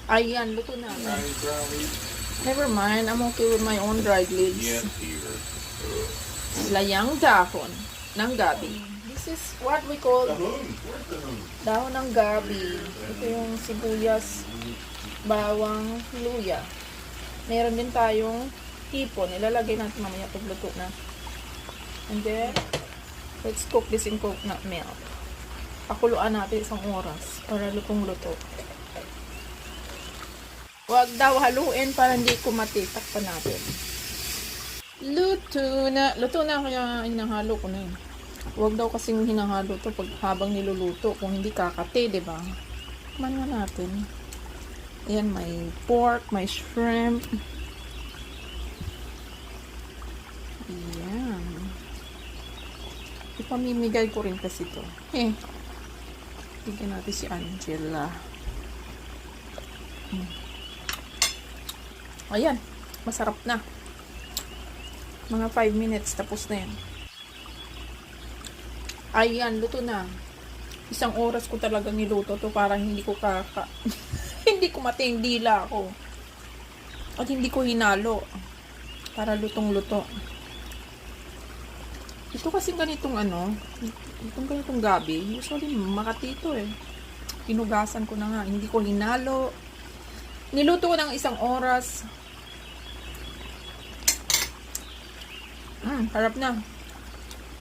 Ayan, luto na. Never mind, I'm okay with my own dried leaves. Layang dahon ng gabi. This is what we call dahon ng gabi. Ito yung sibuyas, bawang, luya. Meron din tayong hipon. Ilalagay natin mamaya pag luto na. And then, let's cook this in coconut milk. Pakuluan natin isang oras para lutong-luto. Huwag daw haluin para hindi kumati. Takpan natin. Luto na. Luto na kaya hinahalo ko na yun. Huwag daw kasing hinahalo to pag habang niluluto. Kung hindi kakati, diba? Tikman nga natin. Ayan, may pork, may shrimp. Ayan. Ipamimigay ko rin kasi to. Bigyan natin si Angela. Ayan, masarap na. Mga 5 minutes, tapos na yan. Ayan, luto na. Isang oras ko talaga niluto to para hindi ko hindi ko mating dila ako. At hindi ko hinalo. Para lutong-luto. Ito kasi ganitong ganitong gabi. Usually, makatito eh. Pinugasan ko na nga. Hindi ko hinalo. Niluto ko ng isang oras. Harap na.